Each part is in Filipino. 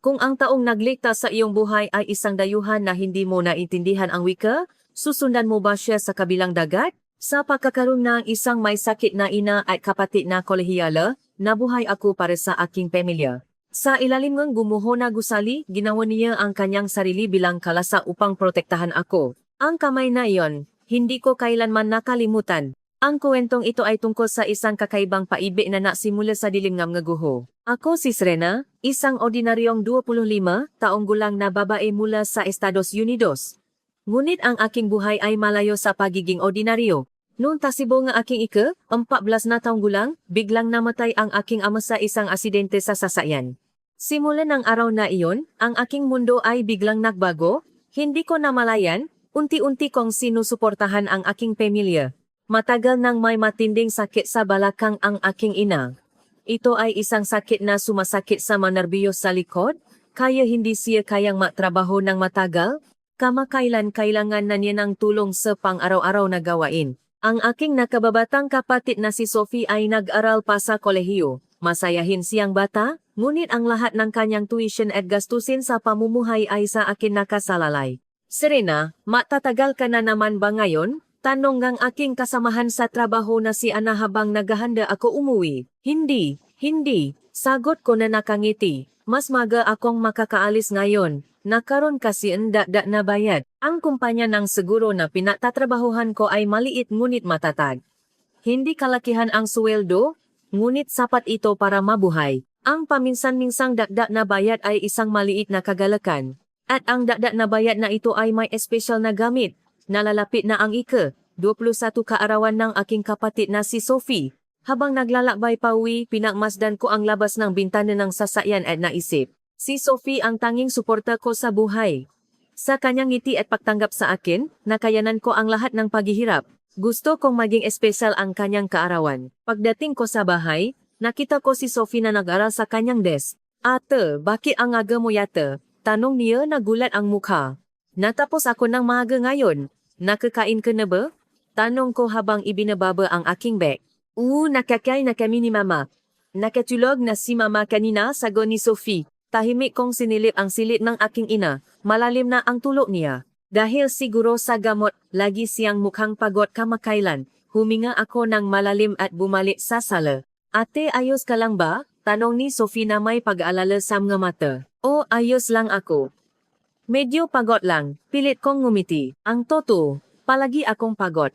Kung ang taong nagligtas sa iyong buhay ay isang dayuhan na hindi mo naintindihan ang wika, susundan mo ba siya sa kabilang dagat? Sa pagkakaroon ng isang may sakit na ina at kapatid na kolehiyala, nabuhay ako para sa aking pamilya. Sa ilalim ng gumuho na gusali, ginawa niya ang kanyang sarili bilang kalasa upang protektahan ako. Ang kamay na iyon, hindi ko kailanman nakalimutan. Ang kwentong ito ay tungkol sa isang kakaibang paibig na nasimula sa dilim ng guho. Ako si Serena, isang ordinaryong 25 taong gulang na babae mula sa Estados Unidos. Ngunit ang aking buhay ay malayo sa pagiging ordinaryo. Noong tasibo nga aking 14 na taong gulang, biglang namatay ang aking ama sa isang aksidente sa sasakyan. Simula ng araw na iyon, ang aking mundo ay biglang nagbago. Hindi ko namalayan, unti-unti kong sinusuportahan ang aking pamilya. Matagal nang may matinding sakit sa balakang ang aking ina. Ito ay isang sakit na sumasakit sa mga nerbiyos sa likod, kaya hindi siya kayang matrabaho ng matagal. Kamakailan kailangan na niya ng tulong sa pang-araw-araw na gawain. Ang aking nakababatang kapatid na si Sophie ay nag-aral pa sa kolehiyo. Masayahin siyang bata, ngunit ang lahat ng kanyang tuition at gastusin sa pamumuhay ay sa akin nakasalalay. Serena, matatagal ka na naman ba ngayon? Tanong ng aking kasamahan sa trabaho na si Ana habang naghahanda ako umuwi. Hindi. Sagot ko na nakangiti. Mas maga akong makakaalis ngayon. Nakaroon kasi ang dagdag na bayad. Ang kumpanya ng seguro na pinatatrabahuhan ko ay maliit ngunit matatag. Hindi kalakihan ang sweldo, ngunit sapat ito para mabuhay. Ang paminsan-minsang dagdag na bayad ay isang maliit na kagalakan. At ang dagdag na bayad na ito ay may espesyal na gamit. Nalalapit na ang 21 kaarawan ng aking kapatid na si Sophie. Habang naglalakbay pauwi, pinagmasdan ko ang labas ng bintana ng sasakyan at naisip. Si Sophie ang tanging suporta ko sa buhay. Sa kanyang ngiti at pagtanggap sa akin, nakayanan ko ang lahat ng paghihirap. Gusto kong maging espesyal ang kanyang kaarawan. Pagdating ko sa bahay, nakita ko si Sophie na nag-aral sa kanyang desk. Ate, bakit ang aga mo yata? Tanong niya na gulat ang mukha. Natapos ako ng maaga ngayon. Nakakain ka na ba? Tanong ko habang ibinababa ang aking bag. Nakakain na kami ni Mama. Nakatulog na si Mama kanina, sagot ni Sophie. Tahimik kong sinilip ang silid ng aking ina. Malalim na ang tulog niya. Dahil siguro sa gamot, lagi siyang mukhang pagod kamakailan. Huminga ako ng malalim at bumalik sa sala. Ate, ayos ka lang ba? Tanong ni Sophie na may pag-aalala sa mga mata. Ayos lang ako. Medyo pagod lang, pilit kong ngumiti. Ang totoo, palagi akong pagod.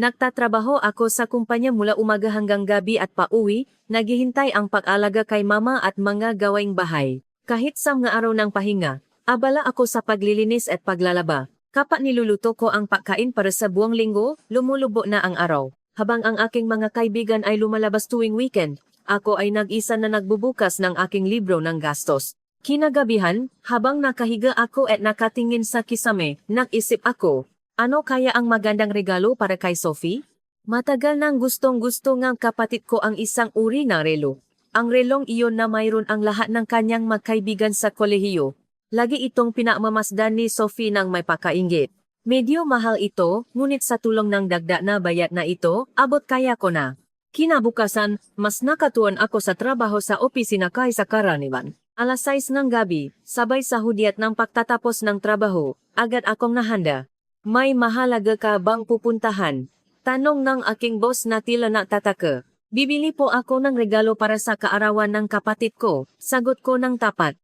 Nagtatrabaho ako sa kumpanya mula umaga hanggang gabi at pauwi, naghihintay ang pag-alaga kay mama at mga gawaing bahay. Kahit sa mga araw ng pahinga, abala ako sa paglilinis at paglalaba. Kapag niluluto ko ang pagkain para sa buong linggo, lumulubo na ang araw. Habang ang aking mga kaibigan ay lumalabas tuwing weekend, ako ay nag-isa na nagbubukas ng aking libro ng gastos. Kinagabihan, habang nakahiga ako at nakatingin sa kisame, nag-isip ako, ano kaya ang magandang regalo para kay Sophie? Matagal nang gustong-gusto ng kapatid ko ang isang uri ng relo. Ang relong iyon na mayroon ang lahat ng kanyang magkaibigan sa kolehiyo. Lagi itong pinamamasdan ni Sophie ng may pakainggit. Medyo mahal ito, ngunit sa tulong ng dagdag na bayad na ito, abot kaya ko na. Kinabukasan, mas nakatuon ako sa trabaho sa opisina kaysa karaniwan. Alas 6 ng gabi, sabay sa hudyat ng pagtatapos ng trabaho, agad akong nahanda. May mahalaga ka bang pupuntahan? Tanong ng aking boss na tila natataka. Bibili po ako ng regalo para sa kaarawan ng kapatid ko, sagot ko ng tapat.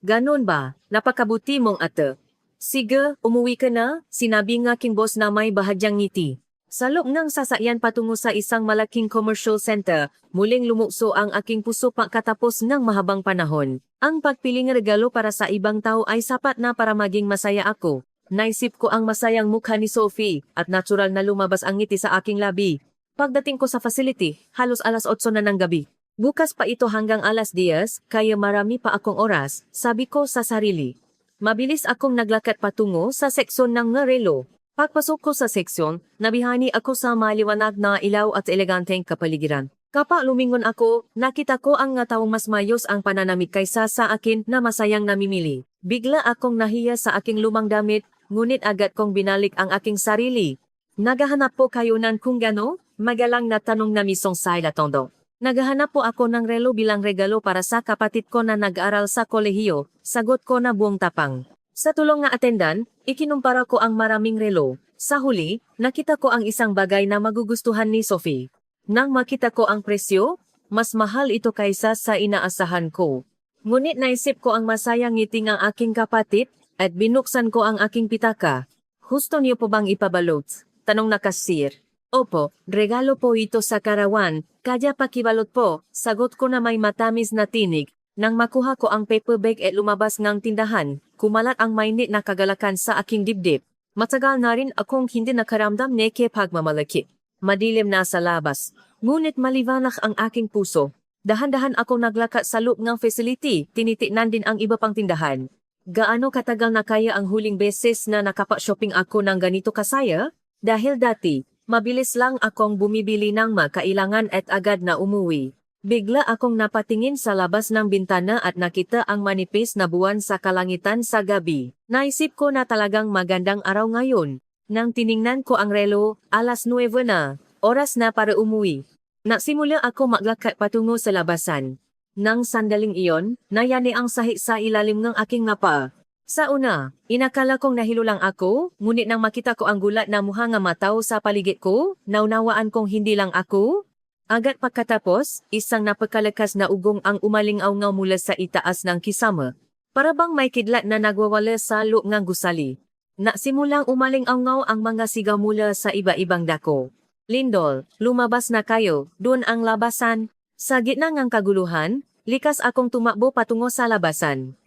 Ganun ba? Napakabuti mong ate. Sige, umuwi ka na, sinabi ng aking boss na may bahagyang ngiti. Sa loob ng sasakyan patungo sa isang malaking commercial center, muling lumukso ang aking puso pagkatapos ng mahabang panahon. Ang pagpiling regalo para sa ibang tao ay sapat na para maging masaya ako. Naisip ko ang masayang mukha ni Sophie at natural na lumabas ang ngiti sa aking labi. Pagdating ko sa facility, halos alas 8 na ng gabi. Bukas pa ito hanggang alas 10, kaya marami pa akong oras, sabi ko sa sarili. Mabilis akong naglakad patungo sa seksyon ng relo. Pagpasok ko sa seksyon, nabihani ako sa maliwanag na ilaw at eleganteng kapaligiran. Kapag lumingon ako, nakita ko ang nga taong mas mayos ang pananamit kaysa sa akin na masayang namimili. Bigla akong nahiya sa aking lumang damit, ngunit agad kong binalik ang aking sarili. Naghahanap po kayo ng kung gano? Magalang na tanong na misong Sayla Tondo. Naghahanap po ako ng relo bilang regalo para sa kapatid ko na nag-aaral sa kolehiyo, sagot ko na buong tapang. Sa tulong ng atendan, ikinumpara ko ang maraming relo. Sa huli, nakita ko ang isang bagay na magugustuhan ni Sophie. Nang makita ko ang presyo, mas mahal ito kaysa sa inaasahan ko. Ngunit naisip ko ang masayang ngiti ng aking kapatid at binuksan ko ang aking pitaka. Husto niyo po bang ipabalot? Tanong na cashier. Opo, regalo po ito sa karawan, kaya pakibalot po, sagot ko na may matamis na tinig. Nang makuha ko ang paper bag at lumabas ngang tindahan, kumalat ang mainit na kagalakan sa aking dibdib. Matagal na rin akong hindi nakaramdam neke pagmamalaki. Madilim na sa labas, ngunit maliwanag ang aking puso. Dahan-dahan ako naglakad sa loob ng facility, tinitignan din ang iba pang tindahan. Gaano katagal na kaya ang huling beses na nakapa-shopping ako ng ganito kasaya? Dahil dati, mabilis lang akong bumibili ng makailangan at agad na umuwi. Bigla akong napatingin sa labas ng bintana at nakita ang manipis na buwan sa kalangitan sa gabi. Naisip ko na talagang magandang araw ngayon. Nang tiningnan ko ang relo, 9:00 na, oras na para umuwi. Nagsimula ako maglakad patungo sa labasan. Nang sandaling iyon, nayani ang sahi sa ilalim ng aking ngapa. Sa una, inakala kong nahilo lang ako, ngunit nang makita ko ang gulat na muha nga mataw sa paligid ko, naunawaan kong hindi lang ako. Agad pagkatapos, isang napakalakas na ugong ang umaling-awngaw mula sa itaas ng kisama. Para bang may kidlat na nagwawala sa loob ng gusali. Nasimulang umaling-awngaw ang mga sigaw mula sa iba-ibang dako. Lindol, lumabas na kayo, doon ang labasan. Sa gitna ng kaguluhan, likas akong tumakbo patungo sa labasan.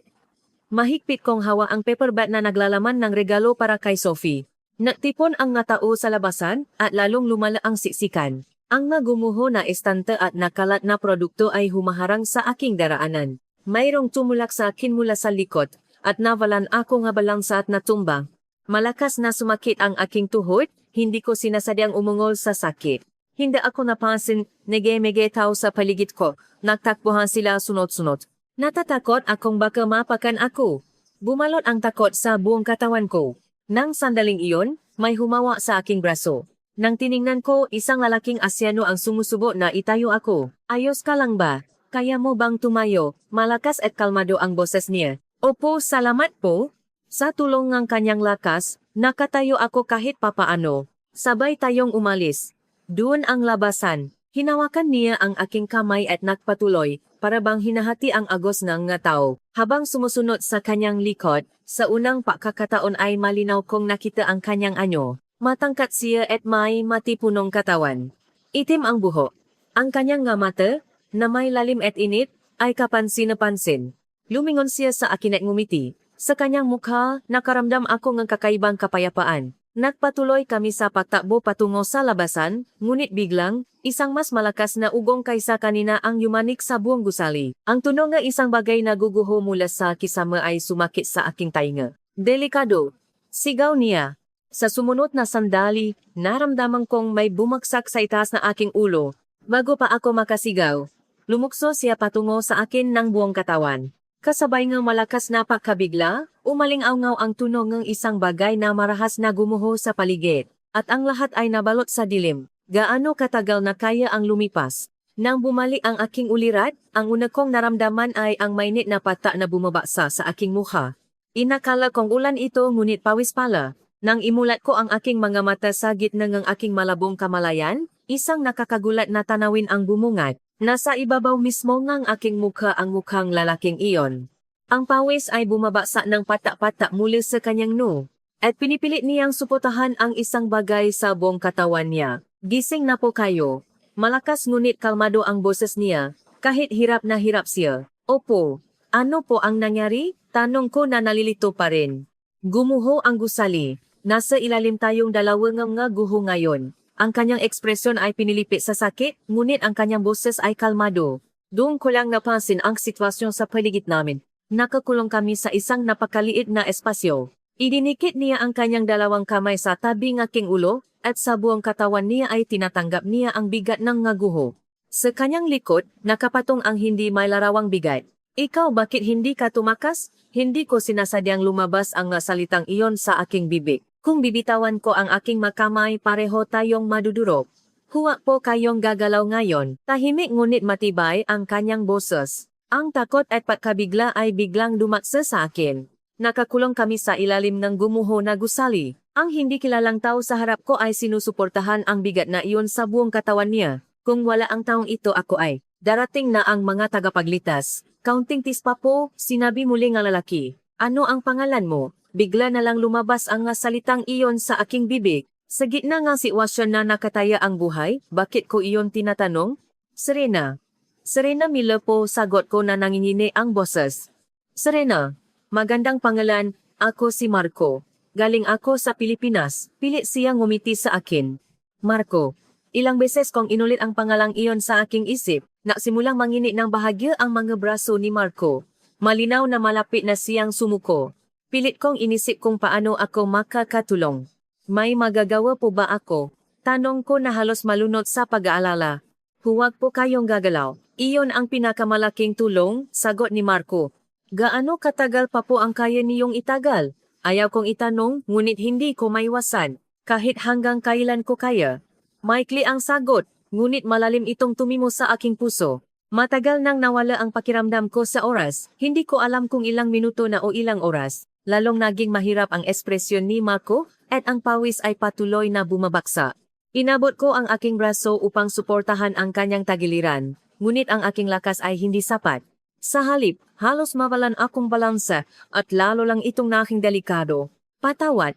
Mahigpit kong hawa ang paper bag na naglalaman ng regalo para kay Sophie. Nagtipon ang mga tao sa labasan at lalong lumala ang siksikan. Ang nagumuho na estante at nakalat na produkto ay humaharang sa aking daraanan. Mayroong tumulak sa akin mula sa likod at nawalan ako nga balansa at natumba. Malakas na sumakit ang aking tuhod, hindi ko sinasadyang umungol sa sakit. Hindi ako napansin, nege-mege tao sa paligid ko, nagtakbuhan sila sunod-sunod. Natatakot akong baka mapakan ako. Bumalot ang takot sa buong katawan ko. Nang sandaling iyon, may humawa sa aking braso. Nang tiningnan ko, isang lalaking Asyano ang sumusubo na itayo ako. Ayos ka lang ba? Kaya mo bang tumayo? Malakas at kalmado ang boses niya. Opo, salamat po. Sa tulong ng kanyang lakas, nakatayo ako kahit papaano. Sabay tayong umalis. Doon ang labasan. Hinawakan niya ang aking kamay at nagpatuloy, para bang hinahati ang agos ng nga tao. Habang sumusunod sa kanyang likod, sa unang pagkakataon ay malinaw kong nakita ang kanyang anyo. Matangkat siya at may matipunong katawan. Itim ang buhok. Ang kanyang nga mata, na may lalim at init, ay kapansin-napansin. Lumingon siya sa akin at ngumiti. Sa kanyang mukha, nakaramdam ako ng kakaibang kapayapaan. Nagpatuloy kami sa pagtakbo patungo sa labasan, ngunit biglang, isang mas malakas na ugong kaysa kanina ang yumanik sa buong gusali. Ang tunog ng isang bagay na guguho mula sa kisama ay sumakit sa aking tainga. Delikado! Sigaw niya. Sa sumunod na sandali, naramdaman kong may bumagsak sa itaas na aking ulo. Bago pa ako makasigaw, lumukso siya patungo sa akin ng buong katawan. Kasabay ng malakas na pagkabigla, umaling-awngaw ang tunog ng isang bagay na marahas na gumuho sa paligid, at ang lahat ay nabalot sa dilim. Gaano katagal na kaya ang lumipas? Nang bumalik ang aking ulirat, ang una kong naramdaman ay ang mainit na pata na bumabaksa sa aking mukha. Inakala kong ulan ito ngunit pawis pala. Nang imulat ko ang aking mga mata sa gitna ng aking malabong kamalayan, isang nakakagulat na tanawin ang bumungat. Nasa ibabaw mismo ng aking mukha ang mukhang lalaking iyon. Ang pawis ay bumabaksa ng patak-patak mula sa kanyang noo, at pinipilit niyang suportahan ang isang bagay sa buong katawan niya. Gising na po kayo. Malakas ngunit kalmado ang boses niya, kahit hirap na hirap siya. Opo, ano po ang nangyari? Tanong ko na nalilito pa rin. Gumuho ang gusali. Nasa ilalim tayong dalawa ng nga guho ngayon. Ang kanyang ekspresyon ay pinilipit sa sakit, ngunit ang kanyang boses ay kalmado. Doon ko lang napansin ang sitwasyon sa paligid namin. Nakakulong kami sa isang napakaliit na espasyo. Idinikit niya ang kanyang dalawang kamay sa tabi ng aking ulo, at sa buong katawan niya ay tinatanggap niya ang bigat ng ngaguho. Sa kanyang likod, nakapatong ang hindi may larawang bigat. Ikaw, bakit hindi ka tumakas? Hindi ko sinasadyang lumabas ang salitang iyon sa aking bibig. Kung bibitawan ko ang aking makamay, pareho tayong madudurog. Huwag po kayong gagalaw ngayon. Tahimik ngunit matibay ang kanyang boses. Ang takot at pagkabigla ay biglang dumaksa sa akin. Nakakulong kami sa ilalim ng gumuho na gusali. Ang hindi kilalang tao sa harap ko ay sinusuportahan ang bigat na iyon sa buong katawan niya. Kung wala ang taong ito ako ay darating na ang mga tagapagligtas. Counting tispa po, sinabi muli ng lalaki. Ano ang pangalan mo? Bigla na lang lumabas ang salitang iyon sa aking bibig. Sa gitna ng sitwasyon na nakataya ang buhay, bakit ko iyon tinatanong? Serena. Serena Miller po, sagot ko na nangingini ang boses. Serena, magandang pangalan, ako si Marco. Galing ako sa Pilipinas, pilit siyang ngumiti sa akin. Marco, ilang beses kong inulit ang pangalang iyon sa aking isip, nagsimulang mangini ng bahagya ang mga braso ni Marco. Malinaw na malapit na siyang sumuko. Pilit kong inisip kung paano ako makakatulong. May magagawa po ba ako? Tanong ko na halos malunod sa pag-aalala. Huwag po kayong gagalaw. Iyon ang pinakamalaking tulong, sagot ni Marco. Gaano katagal pa po ang kaya niyong itagal? Ayaw kong itanong, ngunit hindi ko maiwasan. Kahit hanggang kailan ko kaya. Maikli ang sagot, ngunit malalim itong tumimo sa aking puso. Matagal nang nawala ang pakiramdam ko sa oras. Hindi ko alam kung ilang minuto na o ilang oras. Lalong naging mahirap ang ekspresyon ni Marco at ang pawis ay patuloy na bumabaksa. Inabot ko ang aking braso upang suportahan ang kanyang tagiliran, ngunit ang aking lakas ay hindi sapat. Sa halip, halos mawalan akong balansa at lalo lang itong naking delikado. Patawad,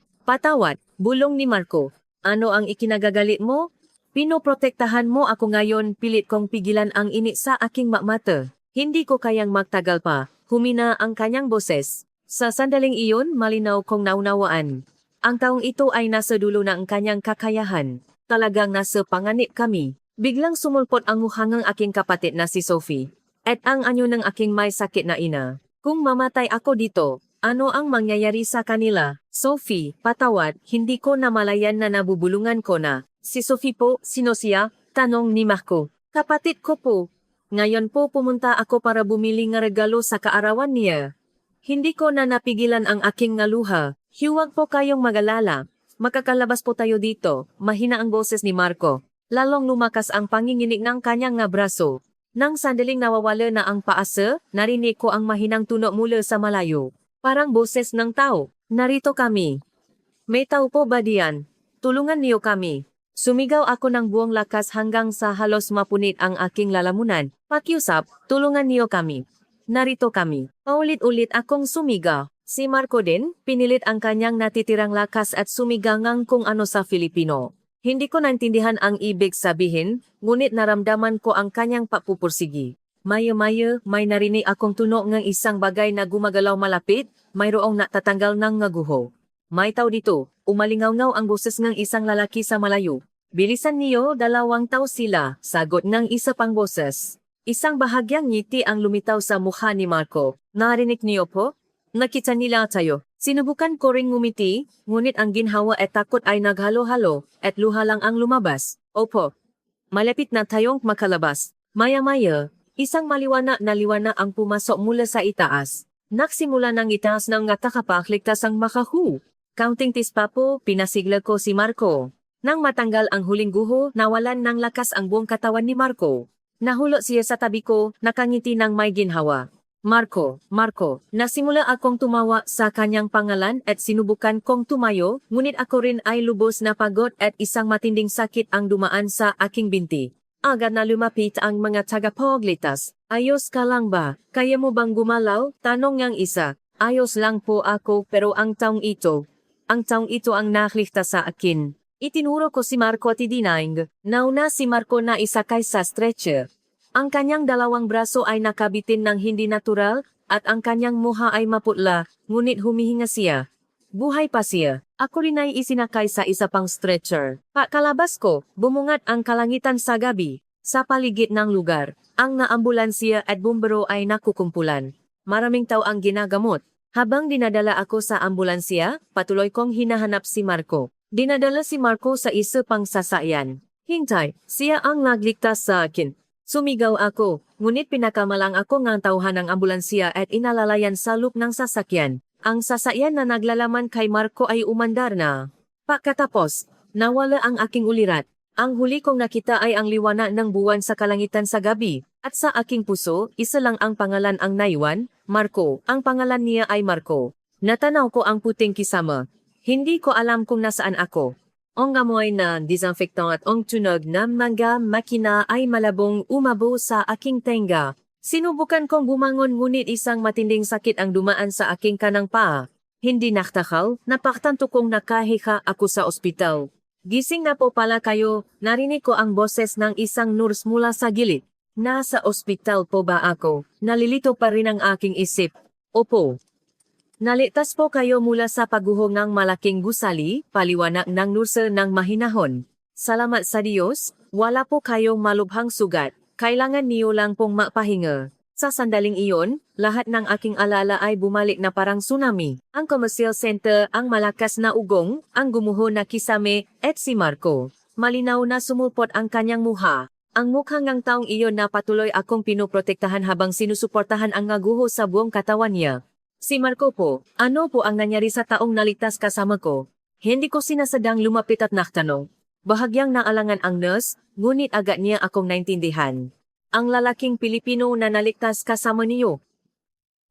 bulong ni Marco. Ano ang ikinagagalit mo? Pinoprotektahan mo ako ngayon, pilit kong pigilan ang init sa aking mata. Hindi ko kayang magtagal pa, humina ang kanyang boses. Sa sandaling iyon, malinaw kong naunawaan. Ang taong ito ay nasa dulo ng kanyang kakayahan. Talagang nasa panganib kami. Biglang sumulpot ang mukha ng aking kapatid na si Sophie. At ang anyo ng aking may sakit na ina. Kung mamatay ako dito, ano ang mangyayari sa kanila? Sophie, patawad, hindi ko namalayan na nabubulungan ko na. Si Sophie po, sino siya? Tanong ni Marco. Kapatid ko po. Ngayon po pumunta ako para bumili ng regalo sa kaarawan niya. Hindi ko na napigilan ang aking ngaluha. Huwag po kayong mag-alala. Makakalabas po tayo dito. Mahina ang boses ni Marco. Lalong lumakas ang panginginig ng kanyang braso. Nang sandaling nawawala na ang paasa, narinig ko ang mahinang tunog mula sa malayo. Parang boses ng tao. Narito kami. May tao po ba diyan? Tulungan niyo kami. Sumigaw ako ng buong lakas hanggang sa halos mapunit ang aking lalamunan. Pakiusap, tulungan niyo kami. Narito kami. Paulit-ulit akong sumigaw. Si Marco din, pinilit ang kanyang natitirang lakas at sumigangang kung ano sa Filipino. Hindi ko naintindihan ang ibig sabihin, ngunit naramdaman ko ang kanyang papupursigi. Maya-maya, may narinig akong tunog ng isang bagay na gumagalaw malapit, mayroong natatanggal ng guho. May tao dito, umalingaw-ngaw ang boses ng isang lalaki sa malayo. Bilisan niyo, 2 tao sila, sagot ng isa pang boses. Isang bahagyang ngiti ang lumitaw sa mukha ni Marco. Narinig niyo po? Nakita nila tayo. Sinubukan ko ring ngumiti, ngunit ang ginhawa at takot ay naghalo-halo, at luha lang ang lumabas. Opo. Malapit na tayong makalabas. Maya-maya, isang maliwanag na liwanag ang pumasok mula sa itaas. Nagsimula ng itaas ng takapakligtas ang makahu. Counting tispa po, pinasigla ko si Marco. Nang matanggal ang huling guho, nawalan ng lakas ang buong katawan ni Marco. Nahulot siya sa tabi ko, nakangiti ng may ginhawa. Marco, nasimula akong tumawa sa kanyang pangalan at sinubukan kong tumayo, ngunit ako rin ay lubos na pagod at isang matinding sakit ang dumaan sa aking binti. Agad na lumapit ang mga tagapaglitas. Ayos ka lang ba? Kaya mo bang gumalaw? Tanong niyang isa. Ayos lang po ako pero ang taong ito ang nakligtas sa akin. Itinuro ko si Marco at idinaing. Nauna si Marco na isakay sa stretcher. Ang kanyang 2 braso ay nakabitin ng hindi natural at ang kanyang mukha ay maputla, ngunit humihinga siya. Buhay pa siya. Ako rin ay isinakay sa isa pang stretcher. Pakalabas ko, bumungat ang kalangitan sa gabi. Sa paligid ng lugar, ang naambulansya at bumbero ay nakukumpulan. Maraming tao ang ginagamot. Habang dinadala ako sa ambulansya, patuloy kong hinahanap si Marco. Dinadala si Marco sa isa pang sasakyan. Hintay, siya ang nagligtas sa akin. Sumigaw ako, ngunit pinakamalang ako ng tauhan ng ambulansya at inalalayan sa loop ng sasakyan. Ang sasakyan na naglalaman kay Marco ay umandar na. Pagkatapos, nawala ang aking ulirat. Ang huli kong nakita ay ang liwanag ng buwan sa kalangitan sa gabi. At sa aking puso, isa lang ang pangalan ang naiwan, Marco. Ang pangalan niya ay Marco. Natanaw ko ang puting kisama. Hindi ko alam kung nasaan ako. Ang amoy na disinfectant at ang tunog ng mga makina ay malabong umabo sa aking tenga. Sinubukan kong bumangon ngunit isang matinding sakit ang dumaan sa aking kanang paa. Hindi naktakal, napaktanto kong nakahiga ako sa ospital. Gising na po pala kayo, narinig ko ang boses ng isang nurse mula sa gilid. Nasa ospital po ba ako? Nalilito pa rin ang aking isip. Opo. Naligtas po kayo mula sa pagguho ng malaking gusali, paliwanag ng nurse ng mahinahon. Salamat sa Diyos, wala po kayong malubhang sugat. Kailangan niyo lang pong mapahinga. Sa sandaling iyon, lahat ng aking alala ay bumalik na parang tsunami. Ang commercial center, ang malakas na ugong, ang gumuho na kisame, at si Marco. Malinaw na sumulpot ang kanyang muha. Ang mukha ng taong iyon na patuloy akong pinoprotektahan habang sinusuportahan ang ngaguho sa buong katawan niya. Si Marco po, ano po ang nangyari sa taong naligtas kasama ko? Hindi ko sinasadang lumapit at naktanong. Bahagyang naalangan ang nurse, ngunit agad niya akong naintindihan. Ang lalaking Pilipino na naligtas kasama niyo.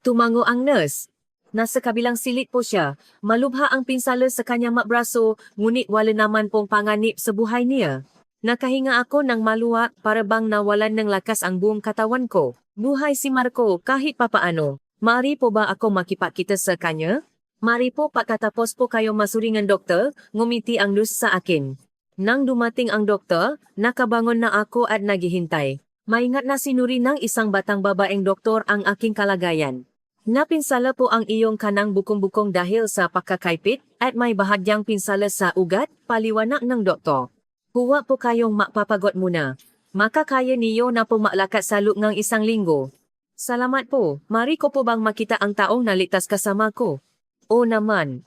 Tumango ang nurse. Nasa kabilang silid po siya, malubha ang pinsala sa kanyang braso, ngunit wala naman pong panganib sa buhay niya. Nakahinga ako ng maluwa para bang nawalan ng lakas ang buong katawan ko. Buhay si Marco kahit papaano. Maari po ba ako makipakita sa kanya? Maari po pagkatapos po kayo masuringan doktor, ngumiti ang nurse sa akin. Nang dumating ang doktor, nakabangon na ako at naghihintay. Maingat na sinuri ng isang batang babaeng doktor ang aking kalagayan. Napinsala po ang iyong kanang bukong-bukong dahil sa pagkakaipit at may bahagyang pinsala sa ugat, paliwanag ng doktor. Huwag po kayong mapapagot muna. Makakaya niyo na po maklakat sa loob ng isang linggo. Salamat po. Mari ko po bang makita ang taong naligtas kasama ko? O naman.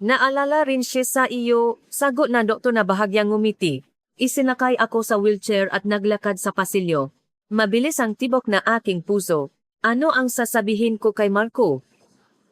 Naalala rin siya sa iyo, sagot na doktor na bahagyang ngumiti. Isinakay ako sa wheelchair at naglakad sa pasilyo. Mabilis ang tibok na aking puso. Ano ang sasabihin ko kay Marco?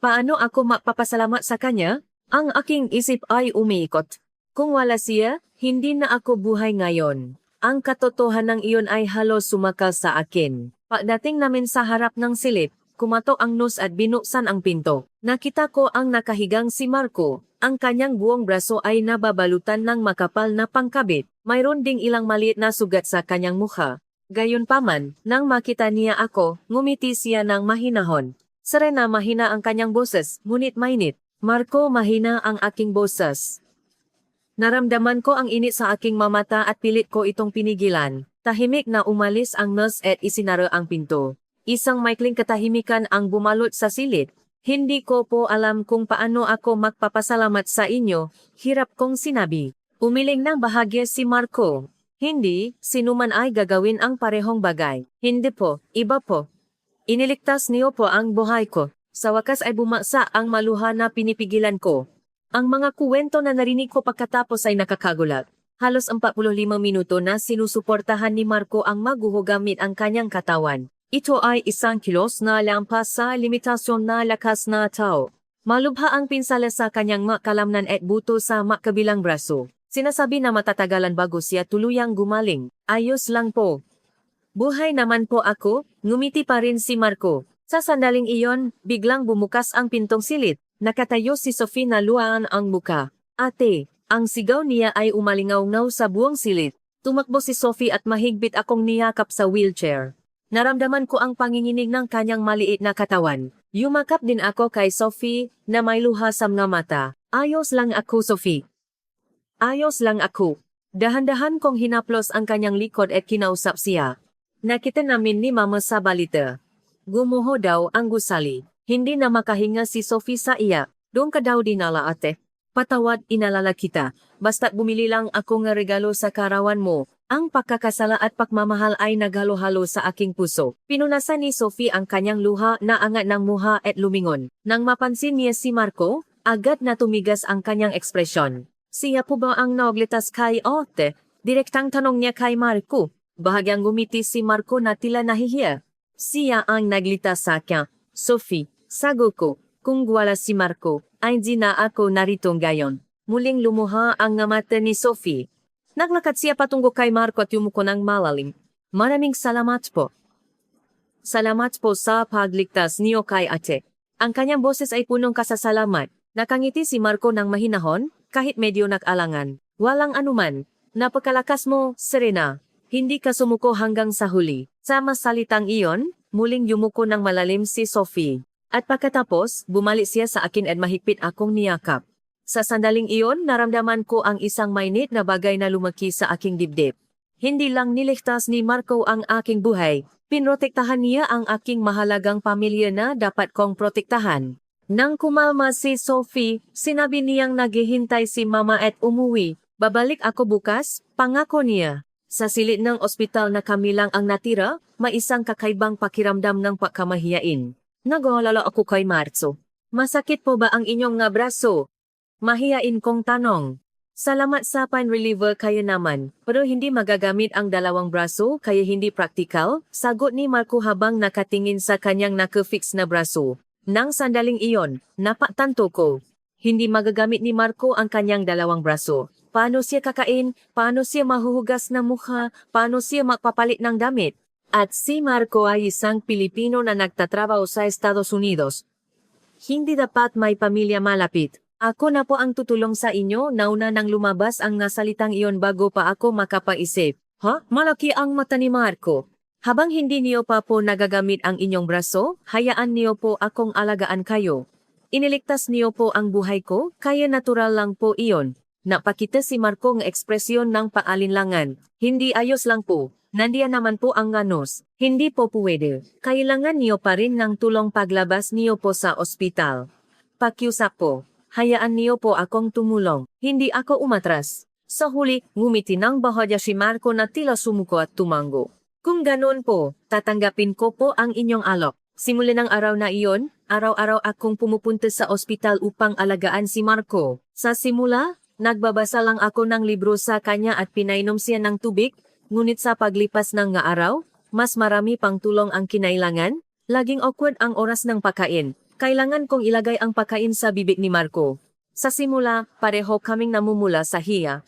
Paano ako magpapasalamat sa kanya? Ang aking isip ay umiikot. Kung wala siya, hindi na ako buhay ngayon. Ang katotohanan iyon ay halos sumakal sa akin. Pagdating namin sa harap ng silid, kumatok ang nurse at binuksan ang pinto. Nakita ko ang nakahigang si Marco. Ang kanyang buong braso ay nababalutan ng makapal na pangkabit. Mayroon ding ilang maliit na sugat sa kanyang mukha. Gayunpaman, nang makita niya ako, ngumiti siya ng mahinahon. Serena mahina ang kanyang boses, ngunit mainit. Marco, mahina ang aking boses. Naramdaman ko ang init sa aking mamata at pilit ko itong pinigilan. Tahimik na umalis ang nurse at isinara ang pinto. Isang maikling katahimikan ang bumalot sa silid. Hindi ko po alam kung paano ako magpapasalamat sa inyo, hirap kong sinabi. Umiling ng bahagya si Marco. Hindi, sinuman ay gagawin ang parehong bagay. Hindi po, iba po. Iniligtas niyo po ang buhay ko. Sa wakas ay bumagsak ang maluha na pinipigilan ko. Ang mga kuwento na narinig ko pagkatapos ay nakakagulat. Halos 45 minuto na sinusuportahan ni Marco ang maguho gamit ang kanyang katawan. Ito ay isang kilos na lampas sa limitasyon na lakas na tao. Malubha ang pinsala sa kanyang makalamnan at buto sa makabilang braso. Sinasabi na matatagalan bago siya tuluyang gumaling. Ayos lang po. Buhay naman po ako, ngumiti pa rin si Marco. Sa sandaling iyon, biglang bumukas ang pintong silid. Nakatayo si Sophie na luhaan ang muka. Ate, ang sigaw niya ay umalingaw-ngaw sa buong silid. Tumakbo si Sophie at mahigpit akong niyakap sa wheelchair. Naramdaman ko ang panginginig ng kanyang maliit na katawan. Yumakap din ako kay Sophie na may luha sa mga mata. Ayos lang ako, Sophie. Ayos lang ako. Dahan-dahan kong hinaplos ang kanyang likod at kinausap siya. Nakita namin ni Mama sa balita. Gumuho daw ang gusali. Hindi na makahinga si Sophie sa iya. Doon ka daw dinala ate. Patawad, inalala kita. Basta't bumili lang ako ng regalo sa karawan mo. Ang pagkakasala at pagmamahal ay naghalo-halo sa aking puso. Pinunasan ni Sophie ang kanyang luha na angat ng muha at lumingon. Nang mapansin niya si Marco, agad na tumigas ang kanyang ekspresyon. Siya po ba ang naglitas kay ate? Direktang tanong niya kay Marco. Bahagyang gumiti si Marco na tila nahihiya. Siya ang naglitas sa akin. Sophie, sagot ko, kung wala si Marco, ay di na ako narito ngayon. Muling lumuha ang mata ni Sophie. Naglakad siya patungo kay Marco at yumuko ng malalim. Maraming salamat po. Salamat po sa pagligtas niyo kay ate. Ang kanyang boses ay punong kasasalamat. Nakangiti si Marco ng mahinahon, kahit medyo nag-alangan. Walang anuman. Napakalakas mo, Serena. Hindi ka sumuko hanggang sa huli. Sa salitang iyon, muling yumuko ng malalim si Sophie. At pagkatapos, bumalik siya sa akin at mahigpit akong niyakap. Sa sandaling iyon, naramdaman ko ang isang mainit na bagay na lumaki sa aking dibdib. Hindi lang niligtas ni Marco ang aking buhay, pinrotektahan niya ang aking mahalagang pamilya na dapat kong protektahan. Nang kumalma si Sophie, sinabi niyang naghihintay si Mama at umuwi. Babalik ako bukas, pangako niya. Sa silid ng ospital na kami lang ang natira, may isang kakaibang pakiramdam ng pagkamahiyain. Nag-aalala ako kay Marco. Masakit po ba ang inyong nga braso? Mahiyain kong tanong. Salamat sa pain reliever kaya naman, pero hindi magagamit ang dalawang braso kaya hindi praktikal, sagot ni Marco habang nakatingin sa kanyang nakafix na braso. Nang sandaling iyon, napatanto ko. Hindi magagamit ni Marco ang kanyang dalawang braso. Paano siya kakain? Paano siya mahuhugas ng mukha? Paano siya magpapalit ng damit? At si Marco ay isang Pilipino na nagtatrabaho sa Estados Unidos. Hindi dapat may pamilya malapit. Ako na po ang tutulong sa inyo, nauna nang lumabas ang nasalitang iyon bago pa ako makapaisip. Ha? Malaki ang mata ni Marco. Habang hindi niyo pa po nagagamit ang inyong braso, hayaan niyo po akong alagaan kayo. Iniligtas niyo po ang buhay ko, kaya natural lang po iyon. Napakita si Marco ng ekspresyon ng paalinlangan. Hindi ayos lang po. Nandiyan naman po ang nganos. Hindi po pwede. Kailangan niyo pa rin ng tulong paglabas niyo po sa ospital. Pakiusap po. Hayaan niyo po akong tumulong. Hindi ako umatras. Sa huli, ngumiti ng bahagya si Marco na tila sumuko at tumango. Kung ganoon po, tatanggapin ko po ang inyong alok. Simula ng araw na iyon, araw-araw akong pumupunta sa ospital upang alagaan si Marco. Sa simula, nagbabasa lang ako ng libro sa kanya at pinainom siya ng tubig, ngunit sa paglipas ng nga araw, mas marami pang tulong ang kinailangan. Laging awkward ang oras ng pagkain. Kailangan kong ilagay ang pagkain sa bibig ni Marco. Sa simula, pareho kaming namumula sa hiya.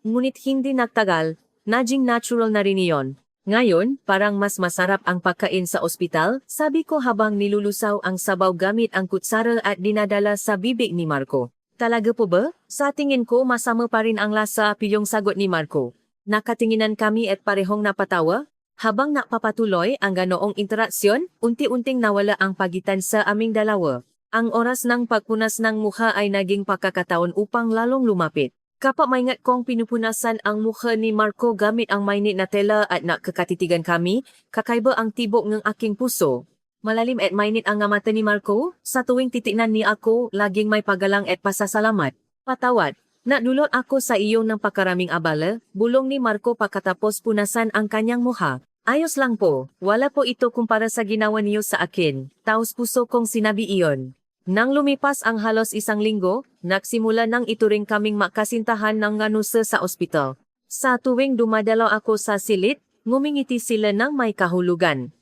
Ngunit hindi nagtagal, naging natural na rin iyon. Ngayon, parang mas masarap ang pagkain sa ospital, sabi ko habang nilulusaw ang sabaw gamit ang kutsara at dinadala sa bibig ni Marco. Talaga po ba? Sa tingin ko masama pa rin ang lasa, pilyong sagot ni Marco. Nakatinginan kami at parehong napatawa. Habang napapatuloy ang ganoong interaksyon, unti-unting nawala ang pagitan sa aming dalawa. Ang oras ng pagpunas ng mukha ay naging pagkakataon upang lalong lumapit. Kapamaingat kong pinupunasan ang mukha ni Marco gamit ang mainit na tela at nakakatitigan kami, kakaiba ang tibok ng aking puso. Malalim at mainit ang mata ni Marco, sa tuwing titignan niya ako, laging may pagalang at pasasalamat. Patawad. Nadulot ako sa iyo ng pakaraming abala, bulong ni Marco pagkatapos punasan ang kanyang mukha. Ayos lang po, wala po ito kumpara sa ginawa niyo sa akin, taos puso kong sinabi iyon. Nang lumipas ang halos isang linggo, nagsimula nang ituring kaming makasintahan ng nganusa sa ospital. Sa tuwing dumadalaw ako sa silid, ngumingiti sila ng may kahulugan.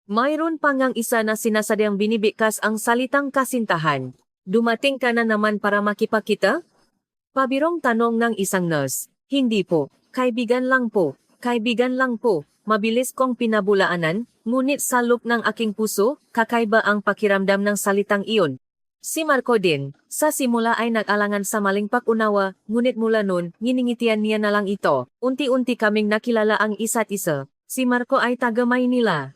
Mayroon pa ngang isa na sinasadyang binibikas ang salitang kasintahan. Dumating ka na naman para makipagkita? Pabirong tanong ng isang nurse. Hindi po, kaibigan lang po, kaibigan lang po. Mabilis kong pinabulaanan, ngunit sa loob ng aking puso, kakaiba ang pakiramdam ng salitang iyon. Si Marco din, sa simula ay nag-alangan sa maling pag-unawa, ngunit mula noon, nginingitian niya na lang ito. Unti-unti kaming nakilala ang isa't isa. Si Marco ay taga Maynila.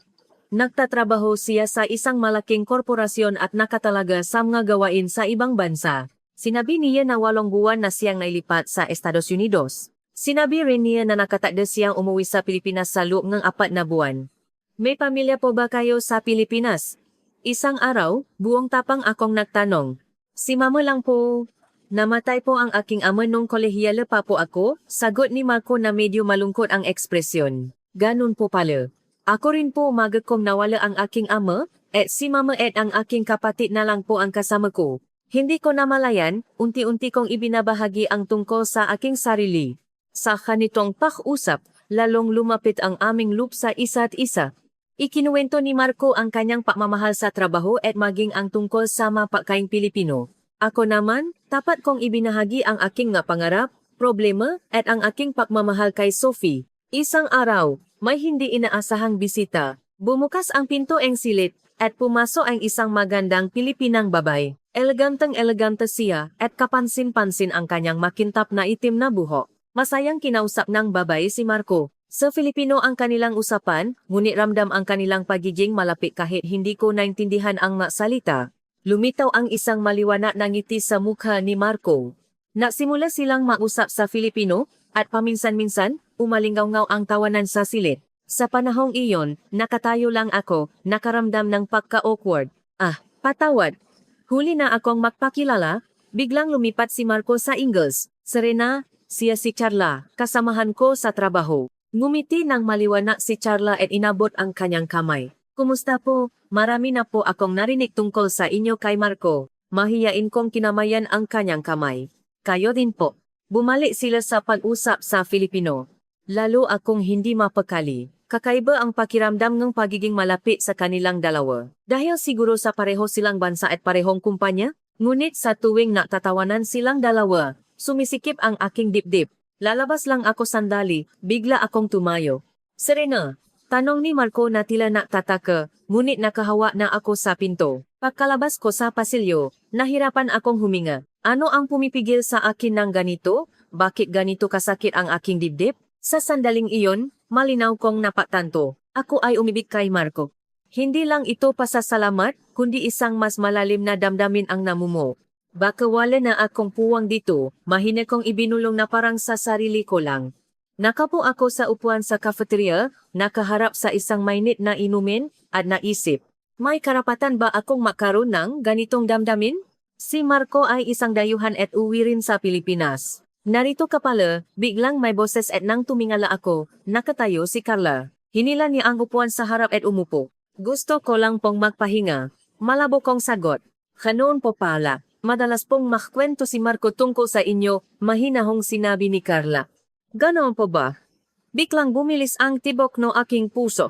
Nagtatrabaho siya sa isang malaking korporasyon at nakatalaga sa mga gawain sa ibang bansa. Sinabi niya na 8 buwan na siyang nailipat sa Estados Unidos. Sinabi rin niya na nakatakda siyang umuwi sa Pilipinas sa loob ng 4 na buwan. May pamilya po ba kayo sa Pilipinas? Isang araw, buong tapang akong nagtanong. Si mama lang po. Namatay po ang aking ama nung kolehiyala pa po ako, sagot ni Marco na medyo malungkot ang ekspresyon. Ganun po pala. Ako rin po umaga kong nawala ang aking ama, at si mama at ang aking kapatid na lang po ang kasama ko. Hindi ko namalayan, unti-unti kong ibinabahagi ang tungkol sa aking sarili. Sa kanitong pak-usap, lalong lumapit ang aming loop sa isa't isa. Ikinuwento ni Marco ang kanyang pagmamahal sa trabaho at maging ang tungkol sa mapagkaing Pilipino. Ako naman, tapat kong ibinahagi ang aking nga pangarap, problema at ang aking pagmamahal kay Sophie. Isang araw, may hindi inaasahang bisita. Bumukas ang pinto ang silid at pumasok ang isang magandang Pilipinang babae. Eleganteng-elegante siya at kapansin-pansin ang kanyang makintap na itim na buhok. Masayang kinausap ng babae si Marco. Sa Filipino ang kanilang usapan, ngunit ramdam ang kanilang pagiging malapit kahit hindi ko naintindihan ang mga salita. Lumitaw ang isang maliwanag na ngiti sa mukha ni Marco. Nagsimula silang mag-usap sa Filipino at paminsan-minsan, umalingaw-ngaw ang tawanan sa silid. Sa panahong iyon, nakatayo lang ako, nakaramdam ng pagka-awkward. Patawad. Huli na akong magpakilala, biglang lumipat si Marco sa Ingles. Serena, siya si Carla, kasamahan ko sa trabaho. Ngumiti ng maliwanag si Carla at inabot ang kanyang kamay. Kumusta po? Marami na po akong narinig tungkol sa inyo kay Marco. Mahiyain kong kinamayan ang kanyang kamay. Kayo din po. Bumalik sila sa pag-usap sa Filipino. Lalo akong hindi mapakali. Kakaiba ang pakiramdam ng pagiging malapit sa kanilang dalawa. Dahil siguro sa pareho silang bansa at parehong kumpanya, ngunit sa tuwing natatawanan silang dalawa, sumisikip ang aking dibdib. Lalabas lang ako sandali, bigla akong tumayo. Serena, tanong ni Marco na tila nagtataka, ngunit nakahawa na ako sa pinto. Pagkalabas ko sa pasilyo, nahirapan akong huminga. Ano ang pumipigil sa akin ng ganito? Bakit ganito kasakit ang aking dibdib? Sa sandaling iyon, malinaw kong napatanto. Ako ay umibig kay Marco. Hindi lang ito pasasalamat, kundi isang mas malalim na damdamin ang namumo. Baka wala na akong puwang dito, mahina kong ibinulong na parang sa sarili ko lang. Nakapo ako sa upuan sa cafeteria, nakaharap sa isang mainit na inumin, at naisip, may karapatan ba akong makaroon ng ganitong damdamin? Si Marco ay isang dayuhan at uwi rin sa Pilipinas. Narito ka pala, biglang may boses at nang tumingala ako, nakatayo si Carla. Hinila niya ang upuan sa harap at umupo. Gusto ko lang pong magpahinga. Malabo kong sagot. Ganoon po pala. Madalas pong makwento si Marco tungkol sa inyo, mahinahong sinabi ni Carla. Ganoon po ba? Biglang bumilis ang tibok no aking puso.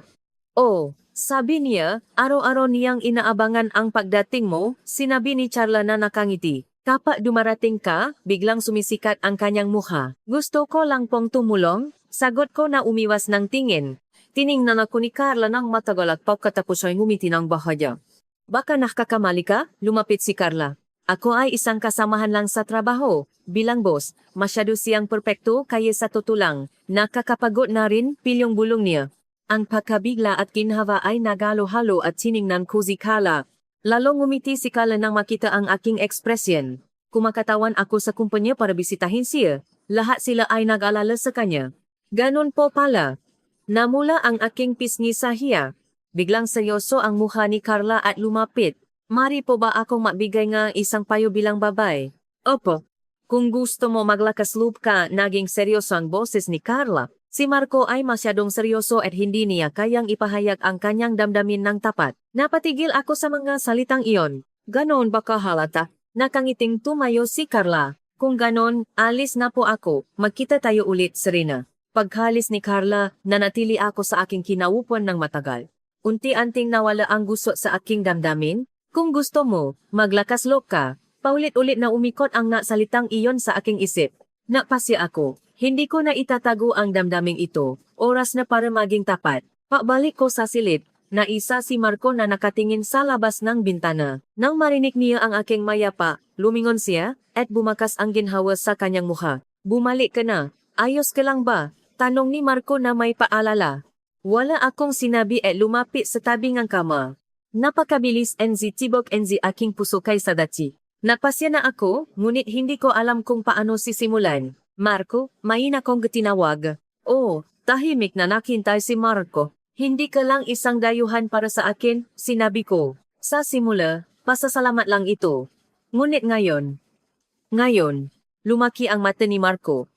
Oh, sabi niya, araw-araw niyang inaabangan ang pagdating mo, sinabi ni Carla na nakangiti. Kapag dumarating ka, biglang sumisikat ang kanyang mukha. Gusto ko lang pong tumulong, sagot ko na umiwas ng tingin. Tiningnan ako ni Carla ng matagal at pagkatapos ay ngumiti ng bahagya. Baka nakakamali ka? Lumapit si Carla. Ako ay isang kasamahan lang sa trabaho. Bilang boss, masyado siyang perpekto kaya sa tutulang. Nakakapagod na rin pilyong bulong niya. Ang pagkabigla at ginhawa ay nagalo-halo at siningnan ko si Carla. Lalong ngumiti si Carla nang makita ang aking ekspresyon. Kumakatawan ako sa kumpanya para bisitahin siya. Lahat sila ay nag-alala sa kanya. Ganon po pala. Namula ang aking pisngi sa hiya. Biglang seryoso ang mukha ni Carla at lumapit. Mari po ba akong magbigay nga isang payo bilang babae? Opo. Kung gusto mo maglakas loob ka, naging seryoso ang boses ni Carla. Si Marco ay masyadong seryoso at hindi niya kayang ipahayag ang kanyang damdamin ng tapat. Napatigil ako sa mga salitang iyon. Ganon ba kahalata? Nakangiting tumayo si Carla. Kung ganon, alis na po ako. Magkita tayo ulit, Serena. Paghalis ni Carla, nanatili ako sa aking kinaupuan ng matagal. Unti-anting nawala ang gusto sa aking damdamin. Kung gusto mo, maglakas loob ka. Paulit-ulit na umikot ang nasalitang iyon sa aking isip. Napasya ako. Hindi ko na itatago ang damdaming ito. Oras na para maging tapat. Pabalik ko sa silid. Naisa si Marco na nakatingin sa labas ng bintana. Nang marinig niya ang aking mayapa, lumingon siya at bumakas ang ginhawa sa kanyang mukha. Bumalik ka na. Ayos ka lang ba? Tanong ni Marco na may paalala. Wala akong sinabi at lumapit sa tabi ng kama. Napakabilis tibok aking puso kaysa dati. Napasya na ako, ngunit hindi ko alam kung paano sisimulan. Marco, may akong tinawag. Oh, tahimik na nakintay si Marco. Hindi ka lang isang dayuhan para sa akin, sinabi ko. Sa simula, pasasalamat lang ito. Ngunit ngayon, lumaki ang mata ni Marco.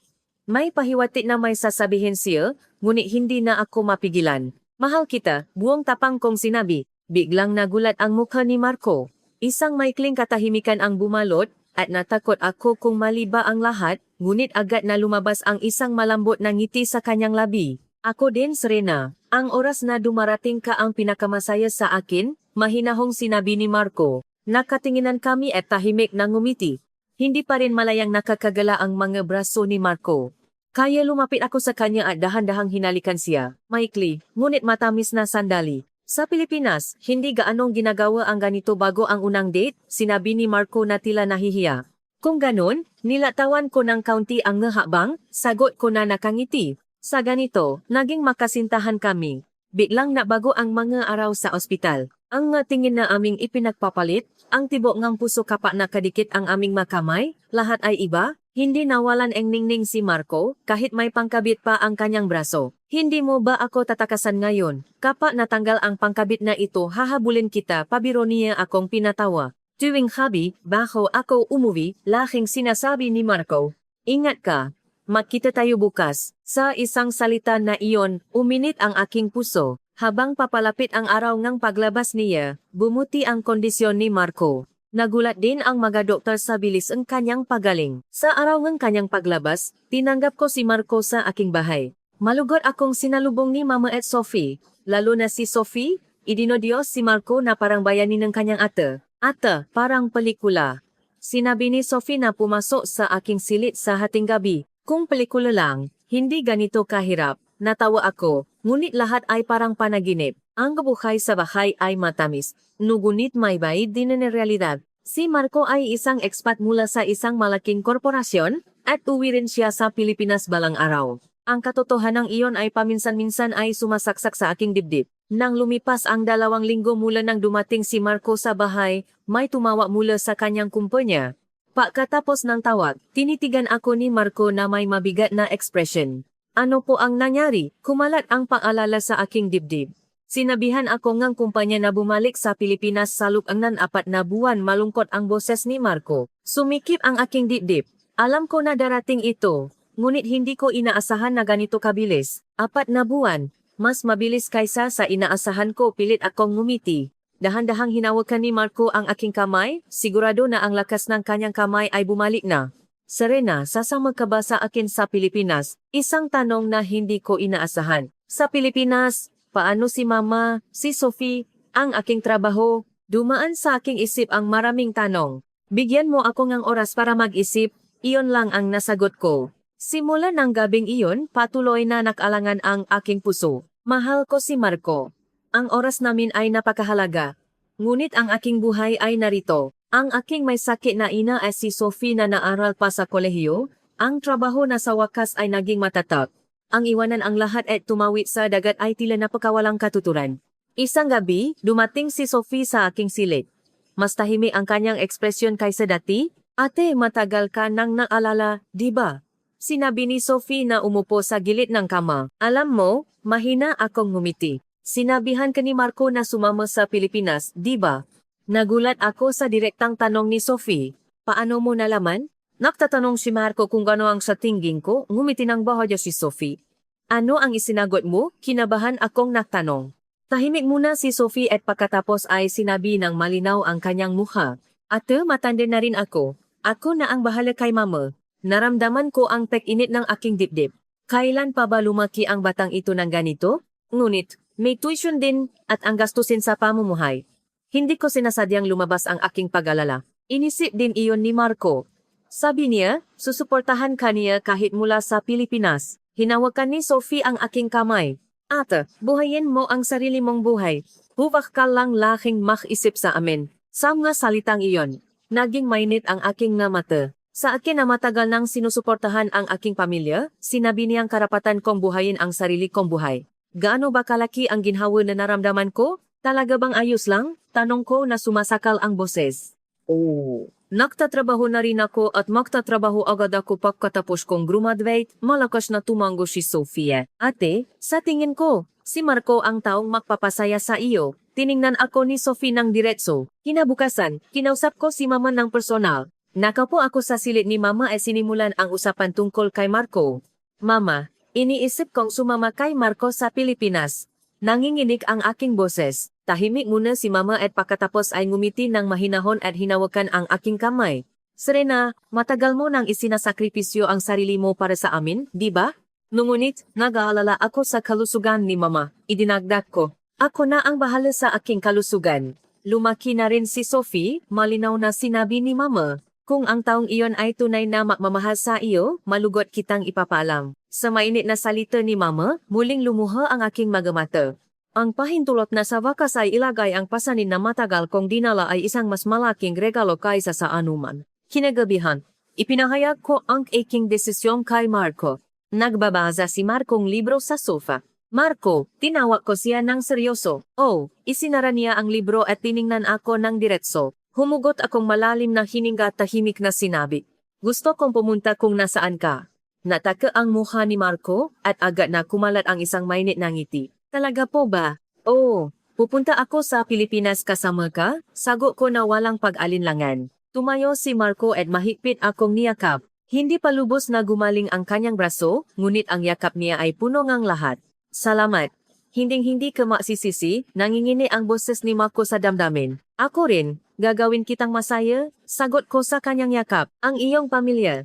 May pahiwatig na may sasabihin siya, ngunit hindi na ako mapigilan. Mahal kita, buong tapang kong sinabi. Biglang nagulat ang mukha ni Marco. Isang maikling katahimikan ang bumalot, at natakot ako kung mali ba ang lahat, ngunit agad na lumabas ang isang malambot na ngiti sa kanyang labi. Ako din, Serena. Ang oras na dumarating ka ang pinakamasaya sa akin, mahinahong sinabi ni Marco. Nakatinginan kami at tahimik na ngumiti. hindi pa rin malayang nakakagala ang mga braso ni Marco. Kaya lumapit ako sa kanya at dahan-dahang hinalikan siya. Maikli, ngunit matamis na sandali. Sa Pilipinas, hindi gaanong ginagawa ang ganito bago ang unang date, sinabi ni Marco na tila nahihiya. Kung ganon, nilatawan ko ng kaunti ang ngehakbang, sagot ko na nakangiti. Sa ganito, naging makasintahan kami. Biglang nabago ang mga araw sa ospital. Ang tingin na aming ipinagpapalit, ang tibok ngang puso kapak na kadikit ang aming makamay, lahat ay iba. Hindi nawalan ang ningning si Marco, kahit may pangkabit pa ang kanyang braso. Hindi mo ba ako tatakasan ngayon? Kapag natanggal ang pangkabit na ito, hahabulin kita, pabiro niya akong pinatawa. Tuwing habi, baho ako umuwi, laking sinasabi ni Marco. Ingat ka, magkita tayo bukas. Sa isang salita na iyon, uminit ang aking puso. Habang papalapit ang araw ng paglabas niya, bumuti ang kondisyon ni Marco. Nagulat din ang mga doktor sa bilis ang kanyang pagaling. Sa araw ng kanyang paglabas, tinanggap ko si Marco sa aking bahay. Malugod akong sinalubong ni Mama at Sophie. Lalo na si Sophie, idinodios si Marco na parang bayani ng kanyang ate. Ate, parang pelikula. Sinabi ni Sophie na pumasok sa aking silid sa hating gabi. Kung pelikula lang, hindi ganito kahirap. Natawa ako, ngunit lahat ay parang panaginip. Ang buhay sa bahay ay matamis, ngunit may bayid din na realidad. Si Marco ay isang expat mula sa isang malaking korporasyon at uwi rin siya sa Pilipinas balang araw. Ang katotohanan iyon ay paminsan-minsan ay sumasaksak sa aking dibdib. Nang lumipas ang 2 linggo mula nang dumating si Marco sa bahay, may tumawa mula sa kanyang kumpanya. Pagkatapos ng tawag, tinitigan ako ni Marco na may mabigat na ekspresyon. Ano po ang nangyari? Kumalat ang paalala sa aking dibdib. Sinabihan ako ngang kumpanya na bumalik sa Pilipinas sa loob ng 4 na buwan. Malungkot ang boses ni Marco. Sumikip ang aking dibdib. Alam ko na darating ito, ngunit hindi ko inaasahan na ganito kabilis. 4 na buwan, mas mabilis kaysa sa inaasahan ko. Pilit akong ngumiti. Dahan-dahang hinawakan ni Marco ang aking kamay, sigurado na ang lakas ng kanyang kamay ay bumalik na. Serena, sasama ka ba sa akin sa Pilipinas? Isang tanong na hindi ko inaasahan. Sa Pilipinas, paano si Mama, si Sophie, ang aking trabaho? Dumaan sa aking isip ang maraming tanong. Bigyan mo ako ng oras para mag-isip, iyon lang ang nasagot ko. Simula ng gabing iyon, patuloy na nakalangan ang aking puso. Mahal ko si Marco. Ang oras namin ay napakahalaga. Ngunit ang aking buhay ay narito. Ang aking may sakit na ina ay si Sophie na naaral pa sa kolehiyo. Ang trabaho na sa wakas ay naging matatag. Ang iwanan ang lahat at tumawid sa dagat ay tila napakawalang katuturan. Isang gabi, dumating si Sophie sa aking silid. Mas tahimik ang kanyang ekspresyon kaysa dati. Ate, matagal ka nang naalala, di ba? Sinabi ni Sophie na umupo sa gilid ng kama. Alam mo, mahina akong ngumiti. Sinabihan ka ni Marco na sumama sa Pilipinas, di ba? Nagulat ako sa direktang tanong ni Sophie. Paano mo nalaman? Nagtatanong si Marco kung gano ang sa tingin ko, ngumiti ng bahadya si Sophie. Ano ang isinagot mo? Kinabahan akong nagtanong. Tahimik muna si Sophie at pagkatapos ay sinabi ng malinaw ang kanyang mukha. Ate, matanda na rin ako. Ako na ang bahala kay Mama. Naramdaman ko ang tek-init ng aking dibdib. Kailan pa ba lumaki ang batang ito ng ganito? Ngunit, may tuition din at ang gastusin sa pamumuhay. Hindi ko sinasadyang lumabas ang aking pag-alala. Inisip din iyon ni Marco. Sabi niya, susuportahan ka niya kahit mula sa Pilipinas. Hinawakan ni Sophie ang aking kamay. Ate, buhayin mo ang sarili mong buhay. Huwag ka lang laking makisip sa amin. Sa mga salitang iyon, naging mainit ang aking nga mata. Sa akin na matagal nang sinusuportahan ang aking pamilya, sinabi niyang karapatan kong buhayin ang sarili kong buhay. Gaano ba kalaki ang ginhawa na naramdaman ko? Talaga bang ayos lang? Tanong ko na sumasakal ang boses. Oh. Nagtatrabaho na rin ako at magtatrabaho agad ako pagkatapos kong graduate. Malakas na tumango si Sophia. Ate, sa tingin ko, si Marco ang taong magpapasaya sa iyo. Tiningnan ako ni Sophie ng diretso. Kinabukasan, kinausap ko si Mama ng personal. Nakapo ako sa silid ni Mama at sinimulan ang usapan tungkol kay Marco. Mama, iniisip kong sumama kay Marco sa Pilipinas. Nanginginig ang aking boses. Tahimik muna si Mama at pagkatapos ay ngumiti ng mahinahon at hinawakan ang aking kamay. Serena, matagal mo nang isinasakripisyo ang sarili mo para sa amin, di ba? Ngunit, nag-aalala ako sa kalusugan ni Mama. Idinagdag ko. Ako na ang bahala sa aking kalusugan. Lumaki na rin si Sophie, malinaw na sinabi ni Mama. Kung ang taong iyon ay tunay na magmamahal sa iyo, malugot kitang ipapaalam. Sa mainit na salita ni Mama, muling lumuha ang aking mga mata. Ang pahintulot na sa wakas ay ilagay ang pasanin na matagal kong dinala ay isang mas malaking regalo kaysa sa anuman. Kinagabihan, ipinahayag ko ang aking desisyon kay Marco. Nagbabasa si Marcong libro sa sofa. Marco, tinawag ko siya ng seryoso. Oh, isinara niya ang libro at tiningnan ako ng diretso. Humugot akong malalim na hininga at tahimik na sinabi. Gusto kong pumunta kung nasaan ka. Nataka ang mukha ni Marco at agad na kumalat ang isang mainit na ngiti. Talaga po ba? Oo, pupunta ako sa Pilipinas kasama ka? Sagot ko na walang pag-alinlangan. Tumayo si Marco at mahigpit akong niyakap. Hindi pa lubos na gumaling ang kanyang braso, ngunit ang yakap niya ay puno ngang lahat. Salamat. Hinding-hindi ka maksisisi, nangingini ang boses ni Marco sa damdamin. Ako rin, gagawin kitang masaya, sagot ko sa kanyang yakap. Ang iyong pamilya.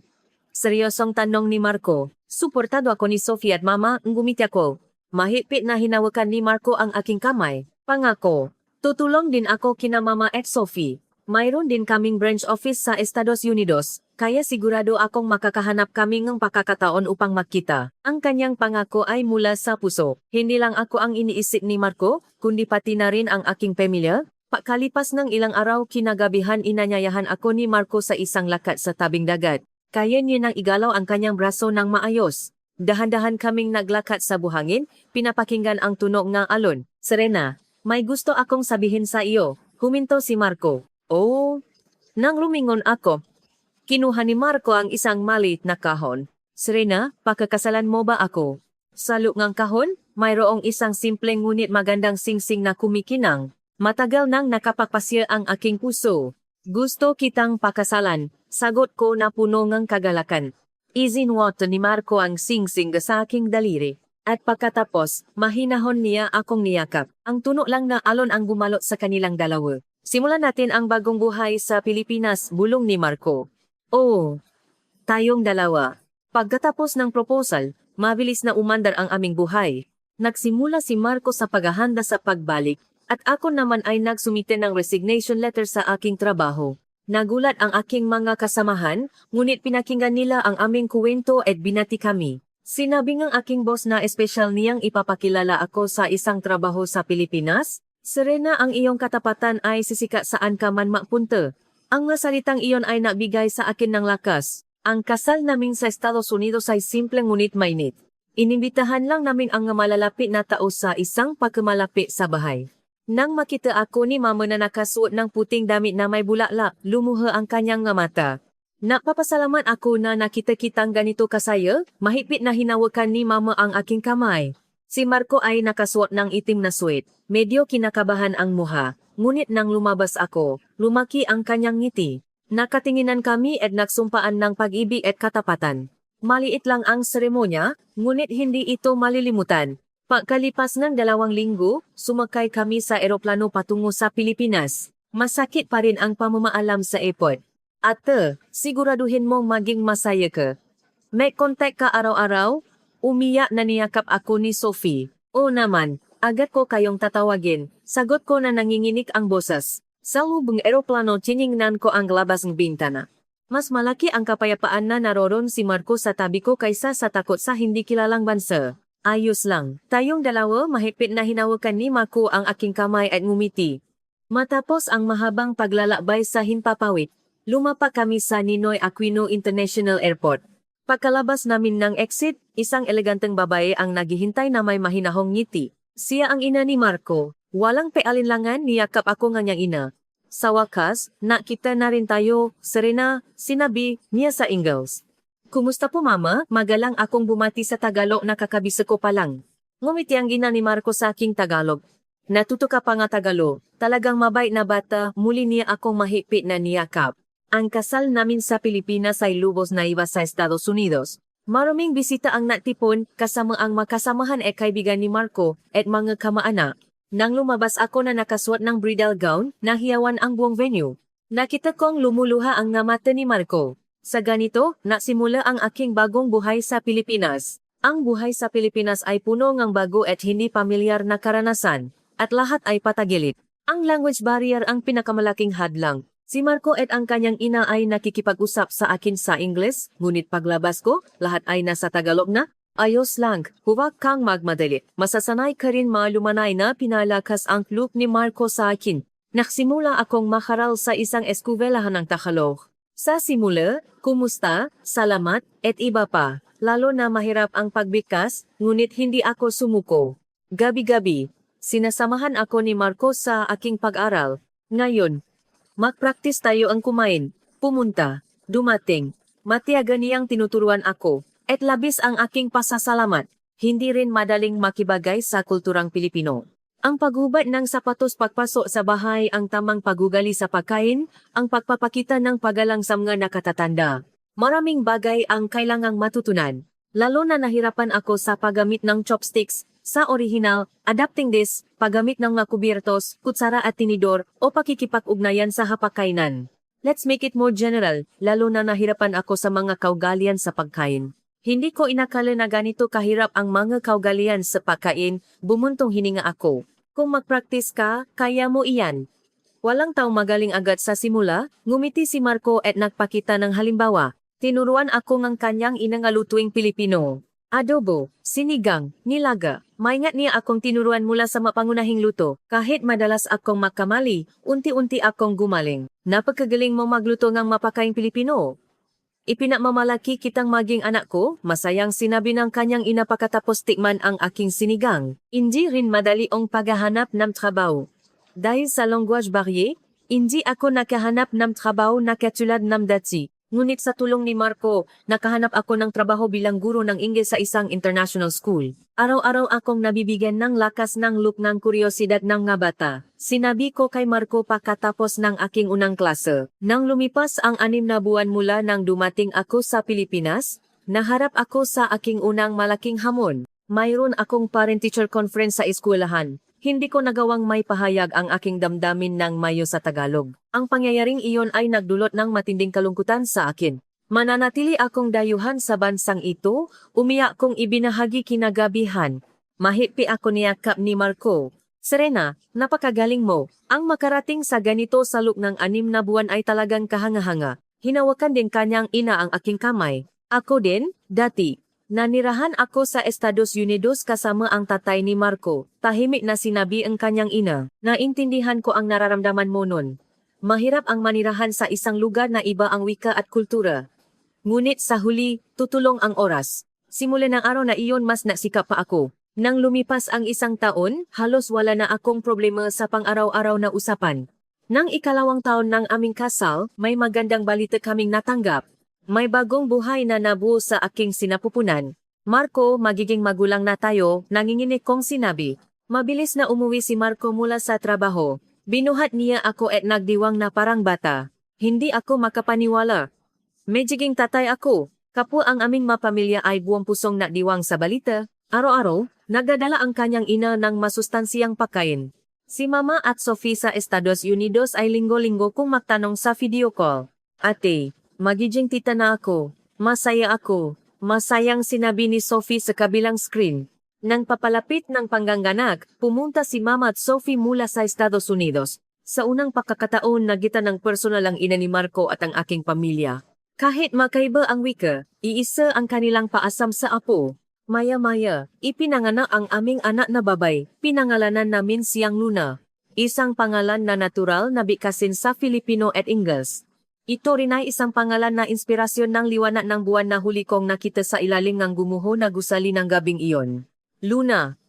Seryosong tanong ni Marco. Suportado ako ni Sophie at Mama, ngumiti ako. Mahigpit na hinawakan ni Marco ang aking kamay. Pangako. Tutulong din ako kina Mama at Sophie. Mayroon din kaming branch office sa Estados Unidos, kaya sigurado akong makakahanap kami ng pakakataon upang makita. Ang kanyang pangako ay mula sa puso. Hindi lang ako ang iniisip ni Marco, kundi pati na rin ang aking pamilya. Pagkalipas ng ilang araw kinagabihan inanyayahan ako ni Marco sa isang lakat sa tabing dagat. Kaya niya nang igalaw ang kanyang braso ng maayos. Dahan-dahan kaming naglakat sa buhangin, pinapakinggan ang tunog ng alon. Serena, may gusto akong sabihin sa iyo. Huminto si Marco. Oh, nang lumingon ako. Kinuha ni Marco ang isang maliit na kahon. Serena, pakakasalan mo ba ako? Sa loob ng kahon, mayroong isang simpleng ngunit magandang singsing na kumikinang. Matagal nang nakapagpasya ang aking puso. Gusto kitang pakasalan, sagot ko na puno ng kagalakan. Isinwato ni Marco ang singsing sa aking daliri. At pagkatapos, mahinahon niya akong niyakap. Ang tunog lang na alon ang bumalot sa kanilang dalawa. Simulan natin ang bagong buhay sa Pilipinas, bulong ni Marco. Oh, tayong dalawa. Pagkatapos ng proposal, mabilis na umandar ang aming buhay. Nagsimula si Marco sa paghahanda sa pagbalik, at ako naman ay nagsumite ng resignation letter sa aking trabaho. Nagulat ang aking mga kasamahan, ngunit pinakinggan nila ang aming kuwento at binati kami. Sinabi ng aking boss na espesyal niyang ipapakilala ako sa isang trabaho sa Pilipinas. Serena, ang iyong katapatan ay sisika saan ka man mapunta. Ang salitang iyon ay nagbigay sa akin ng lakas. Ang kasal namin sa Estados Unidos ay simpleng ngunit mainit. Inimbitahan lang namin ang malalapit na tao sa isang pagkamalapit sa bahay. Nang makita ako ni Mama na nakasuot ng puting damit na may bulaklak, lumuha ang kanyang mata. Napapasalamat ako na nakita kitang ganito kasaya, mahigpit na hinawakan ni Mama ang aking kamay. Si Marco ay nakasuot ng itim na suit. Medyo kinakabahan ang muha. Ngunit nang lumabas ako, lumaki ang kanyang ngiti. Nakatinginan kami at nagsumpaan ng pag-ibig at katapatan. Maliit lang ang seremonya, ngunit hindi ito malilimutan. Pagkalipas ng 2 linggo, sumakay kami sa eroplano patungo sa Pilipinas. Masakit pa rin ang pamamaalam sa airport. Ate, siguraduhin mong maging masaya ka. May contact ka araw-araw? Umiyak na niyakap ako ni Sophie. O naman, agad ko kayong tatawagin. Sagot ko na nanginginig ang boses. Sa lubong eroplano tiningnan ko ang labas ng bintana. Mas malaki ang kapayapaan na naroon si Marco sa tabi ko kaysa sa takot sa hindi kilalang bansa. Ayos lang. Tayong dalawa mahigpit na hinawakan ni Marco ang aking kamay at ngumiti. Matapos ang mahabang paglalakbay sa himpapawid, lumapa kami sa Ninoy Aquino International Airport. Pagkalabas namin ng exit, isang eleganteng babae ang naghihintay na may mahinahong ngiti. Siya ang ina ni Marco. Walang pealinlangan, niyakap ako ng niyang ina. Sa wakas, nakita na rin tayo, Serena, sinabi niya sa Ingles. Kumusta po Mama? Magalang akong bumati sa Tagalog na kakabisa ko pa lang. Ngumiti ang ina ni Marco sa aking Tagalog. Natuto ka pa nga Tagalog. Talagang mabait na bata, muli niya akong mahigpit na niyakap. Ang kasal namin sa Pilipinas ay lubos na iba sa Estados Unidos. Maraming bisita ang natipon kasama ang makasamahan at kaibigan ni Marco at mga kamaanak. Nang lumabas ako na nakasuot ng bridal gown, nahiyawan ang buong venue. Nakita kong lumuluha ang mata ni Marco. Sa ganito, nasimula ang aking bagong buhay sa Pilipinas. Ang buhay sa Pilipinas ay puno ng bago at hindi pamilyar na karanasan, at lahat ay patagilit. Ang language barrier ang pinakamalaking hadlang. Si Marco at ang kanyang ina ay nakikipag-usap sa akin sa Ingles, ngunit paglabas ko, lahat ay nasa Tagalog na. Ayos lang, huwag kang magmadali. Masasanay ka rin malumanay na pinalakas ang look ni Marco sa akin. Nagsimula akong makaral sa isang eskwelahan ng Tagalog. Sa simula, kumusta, salamat, at iba pa. Lalo na mahirap ang pagbigkas, ngunit hindi ako sumuko. Gabi-gabi, sinasamahan ako ni Marco sa aking pag-aral. Ngayon, mag-practice tayo ang kumain, pumunta, dumating. Matiyaga niyang tinuturuan ako. At labis ang aking pasasalamat, hindi rin madaling makibagay sa kulturang Pilipino. Ang paghubad ng sapatos pagpasok sa bahay, ang tamang pagugali sa pagkain, ang pagpapakita ng paggalang sa mga nakatatanda. Maraming bagay ang kailangang matutunan. Lalo na nahirapan ako sa paggamit ng chopsticks, sa original, adapting this, paggamit ng mga kubiertos, kutsara at tinidor, o pakikipag-ugnayan sa hapagkainan. Let's make it more general, lalo na nahirapan ako sa mga kaugalian sa pagkain. Hindi ko inakala na ganito kahirap ang mga kaugalian sa pagkain, bumuntong hininga ako. Kung mag-practice ka, kaya mo iyan. Walang taong magaling agad sa simula, ngumiti si Marco at nagpakita ng halimbawa. Tinuruan ako ng kanyang inangalutuing Pilipino. Adobo, sinigang, nilaga. Maingat niya akong tinuruan mula sa mapangunahing luto. Kahit madalas akong makamali, unti-unti akong gumaling. Napakagaling mo magluto ng mapakaing Pilipino. Ipinamamalaki kitang maging anak ko, masayang sinabi ng kanyang ina pagkatapos tikman ang aking sinigang. Hindi rin madali ang paghahanap ng trabaho. Dahil sa language barrier, hindi ako nakahanap ng trabaho na katulad ng dati. Ngunit sa tulong ni Marco, nakahanap ako ng trabaho bilang guro ng Ingles sa isang international school. Araw-araw akong nabibigyan ng lakas ng look ng kuryosidad ng mga bata. Sinabi ko kay Marco pagkatapos ng aking unang klase. Nang lumipas ang 6 na buwan mula nang dumating ako sa Pilipinas, naharap ako sa aking unang malaking hamon. Mayroon akong parent-teacher conference sa eskwelahan. Hindi ko nagawang may pahayag ang aking damdamin ng mayo sa Tagalog. Ang pangyayaring iyon ay nagdulot ng matinding kalungkutan sa akin. Mananatili akong dayuhan sa bansang ito, umiyak kong ibinahagi kinagabihan. Mahipi ako niyakap ni Marco. Serena, napakagaling mo. Ang makarating sa ganito sa loob ng 6 na buwan ay talagang kahanga-hanga. Hinawakan din kanyang ina ang aking kamay. Ako din, dati. Nanirahan ako sa Estados Unidos kasama ang tatay ni Marco. Tahimik na sinabi ang kanyang ina. Naintindihan ko ang nararamdaman mo nun. Mahirap ang manirahan sa isang lugar na iba ang wika at kultura. Ngunit sa huli, tutulong ang oras. Simula ng araw na iyon mas nasikap pa ako. Nang lumipas ang 1 taon, halos wala na akong problema sa pang-araw-araw na usapan. Nang 2nd taon ng aming kasal, may magandang balita kaming natanggap. May bagong buhay na nabuo sa aking sinapupunan. Marco, magiging magulang na tayo, nanginginig kong sinabi. Mabilis na umuwi si Marco mula sa trabaho. Binuhat niya ako at nagdiwang na parang bata. Hindi ako makapaniwala. Medjiging tatay ako. Kapwa ang aming mapamilya ay buong pusong nagdiwang sa balita. Araw-araw, nagdadala ang kanyang ina ng masustansiyang pagkain. Si Mama at Sophie sa Estados Unidos ay linggo-linggo kong magtanong sa video call. Ate, magiging tita na ako. Masaya ako. Masayang sinabi ni Sophie sa kabilang screen. Nang papalapit ng pangganganak, pumunta si Mama at Sophie mula sa Estados Unidos. Sa unang pagkakataon nagita ng personal ang ina ni Marco at ang aking pamilya. Kahit makaiba ang wika, iisa ang kanilang paasam sa apo. Maya-maya, ipinanganak ang aming anak na babay. Pinangalanan namin siyang Luna. Isang pangalan na natural na bikasin sa Filipino at Ingles. Ito rin ay isang pangalan na inspirasyon ng liwanag ng buwan na huli kong nakita sa ilalim ng gumuho na gusali ng gabing iyon. Luna.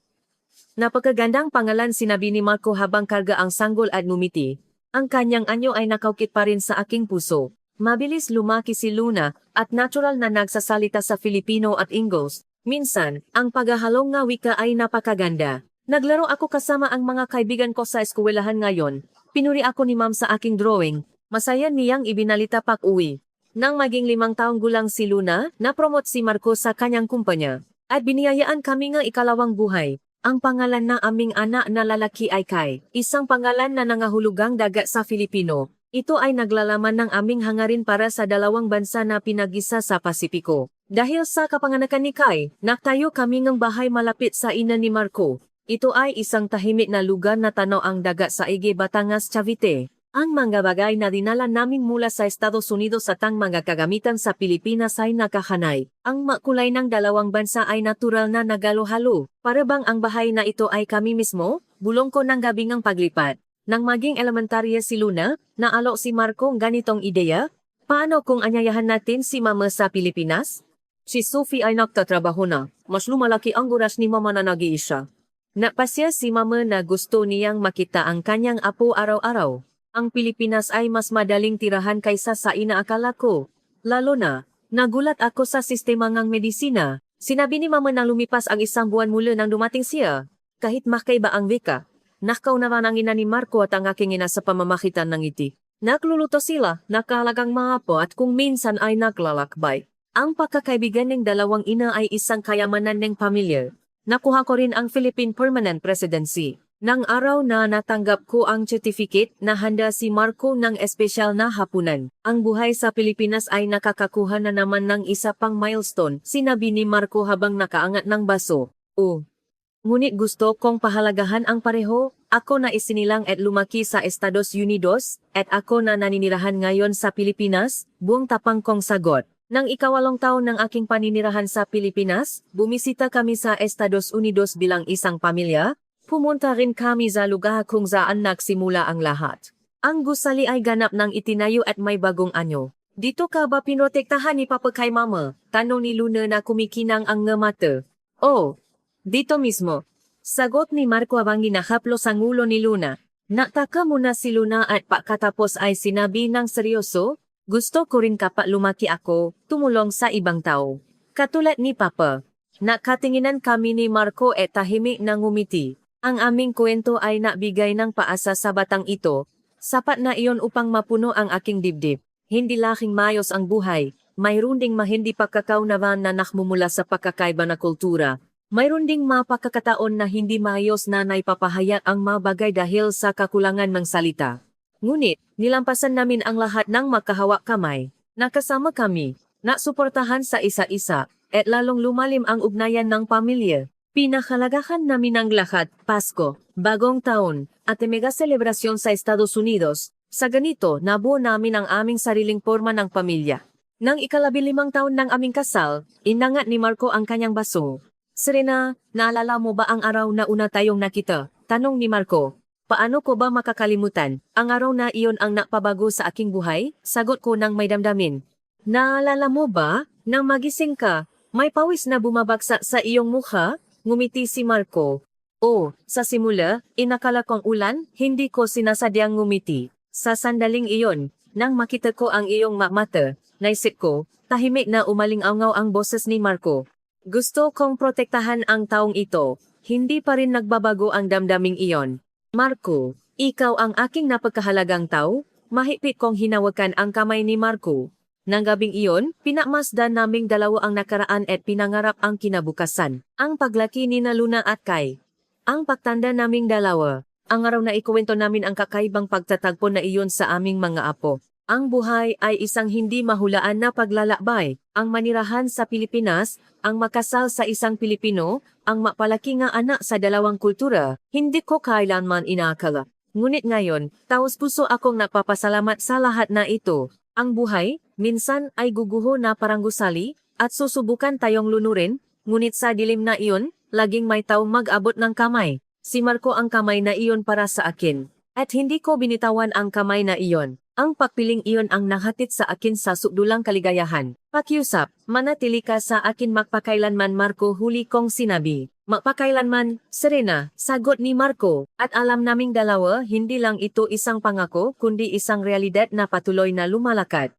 Napakagandang pangalan, sinabi ni Marco habang karga ang sanggol at ngumiti. Ang kanyang anyo ay nakaukit pa rin sa aking puso. Mabilis lumaki si Luna at natural na nagsasalita sa Filipino at Ingles. Minsan, ang paghahalong nga wika ay napakaganda. Naglaro ako kasama ang mga kaibigan ko sa eskwelahan ngayon. Pinuri ako ni Ma'am sa aking drawing. Masaya niyang ibinalita pag-uwi. Nang maging 5 taong gulang si Luna, napromote si Marco sa kanyang kumpanya. At biniyayaan kami ng 2nd buhay. Ang pangalan ng aming anak na lalaki ay Kai, isang pangalan na nangahulugang dagat sa Filipino. Ito ay naglalaman ng aming hangarin para sa 2 bansa na pinag-isa sa Pasipiko. Dahil sa kapanganakan ni Kai, naktayo kami ng bahay malapit sa ina ni Marco. Ito ay isang tahimik na lugar na tanaw ang dagat sa Ige, Batangas, Cavite. Ang mga bagay na dinala namin mula sa Estados Unidos at ang mga kagamitan sa Pilipinas ay nakahanay. Ang makulay ng dalawang bansa ay natural na nagalo-halo. Para bang ang bahay na ito ay kami mismo? Bulong ko ng gabing ang paglipat. Nang maging elementarya si Luna, naalo si Marco ang ganitong ideya. Paano kung anyayahan natin si Mama sa Pilipinas? Si Sophie ay nagtatrabaho na. Mas lumalaki ang oras ni Mama na nag-iisa. Napasya si Mama na gusto niyang makita ang kanyang apo araw-araw. Ang Pilipinas ay mas madaling tirahan kaysa sa inaakala ko. Lalo na, nagulat ako sa sistema ng medisina. Sinabi ni Mama na lumipas ang 1 buwan mula nang dumating siya. Kahit makaiba ang wika, nakaw naman ang ina ni Marco at ang aking ina sa pamamagitan ng iti. Nagluluto sila, nakahalagang mga apo at kung minsan ay naglalakbay. Ang pagkakaibigan ng dalawang ina ay isang kayamanan ng pamilya. Nakuha ko rin ang Philippine Permanent Residency. Nang araw na natanggap ko ang certificate na handa si Marco ng espesyal na hapunan. Ang buhay sa Pilipinas ay nakakakuha na naman ng isa pang milestone, sinabi ni Marco habang nakaangat ng baso. Ngunit gusto kong pahalagahan ang pareho. Ako na isinilang at lumaki sa Estados Unidos, at ako na naninirahan ngayon sa Pilipinas, buong tapang kong sagot. Nang 8 taon ng aking paninirahan sa Pilipinas, bumisita kami sa Estados Unidos bilang isang pamilya. Pumunta rin kami sa lugar kung saan nagsimula ang lahat. Ang gusali ay ganap ng itinayo at may bagong anyo. Dito ka ba pinotektahan ni Papa kay Mama? Tanong ni Luna na kumikinang ang mata. Dito mismo. Sagot ni Marco habang ginahaplos ang ulo ni Luna. Nataka muna si Luna at pagkatapos ay sinabi ng seryoso, gusto ko rin kapag lumaki ako, tumulong sa ibang tao. Katulad ni Papa. Nakatinginan kami ni Marco at tahimik na ngumiti. Ang aming kwento ay nabigay ng paasa sa batang ito. Sapat na iyon upang mapuno ang aking dibdib. Hindi laking mayos ang buhay. Mayroon ding mahindi pagkakaunawan na nakmumula sa pagkakaiba na kultura. Mayroon ding mapagkakataon na hindi mayos na naipapahayag ang mga bagay dahil sa kakulangan ng salita. Ngunit, nilampasan namin ang lahat ng magkahawak kamay. Nakasama kami, nasuportahan sa isa-isa, at lalong lumalim ang ugnayan ng pamilya. Pinahalagahan namin ang lahat, Pasko, Bagong Taon, at mega selebrasyon sa Estados Unidos. Sa ganito, nabuo namin ang aming sariling forma ng pamilya. Nang 15 taon ng aming kasal, inangat ni Marco ang kanyang baso. Serena, naalala mo ba ang araw na una tayong nakita? Tanong ni Marco. Paano ko ba makakalimutan? Ang araw na iyon ang napabago sa aking buhay? Sagot ko nang may damdamin. Naalala mo ba, nang magising ka, may pawis na bumabagsak sa iyong mukha? Ngumiti si Marco. Sa simula, inakala kong ulan, hindi ko sinasadyang ngumiti. Sa sandaling iyon, nang makita ko ang iyong mata, naisip ko, tahimik na umaling-angaw ang boses ni Marco. Gusto kong protektahan ang taong ito, hindi pa rin nagbabago ang damdaming iyon. Marco, ikaw ang aking napagkahalagang tao, mahigpit kong hinawakan ang kamay ni Marco. Nang gabing iyon, pinamasdan naming dalawa ang nakaraan at pinangarap ang kinabukasan. Ang paglaki ni na Luna at Kai. Ang pagtanda naming dalawa. Ang araw na ikuwento namin ang kakaibang pagtatagpo na iyon sa aming mga apo. Ang buhay ay isang hindi mahulaan na paglalakbay. Ang manirahan sa Pilipinas, ang makasal sa isang Pilipino, ang mapalaki nga anak sa dalawang kultura, hindi ko kailanman inaakala. Ngunit ngayon, taos puso akong napapasalamat sa lahat na ito. Ang buhay, minsan ay guguho na parang gusali, at susubukan tayong lunurin, ngunit sa dilim na iyon, laging may taong mag-abot ng kamay. Si Marco ang kamay na iyon para sa akin. At hindi ko binitawan ang kamay na iyon. Ang pagpiling iyon ang naghatid sa akin sa sukdulang kaligayahan. Pakiusap, manatili ka sa akin magpakailanman Marco, huli kong sinabi. Magpakailanman, Serena, sagot ni Marco. At alam naming dalawa, hindi lang ito isang pangako, kundi isang realidad na patuloy na lumalakad.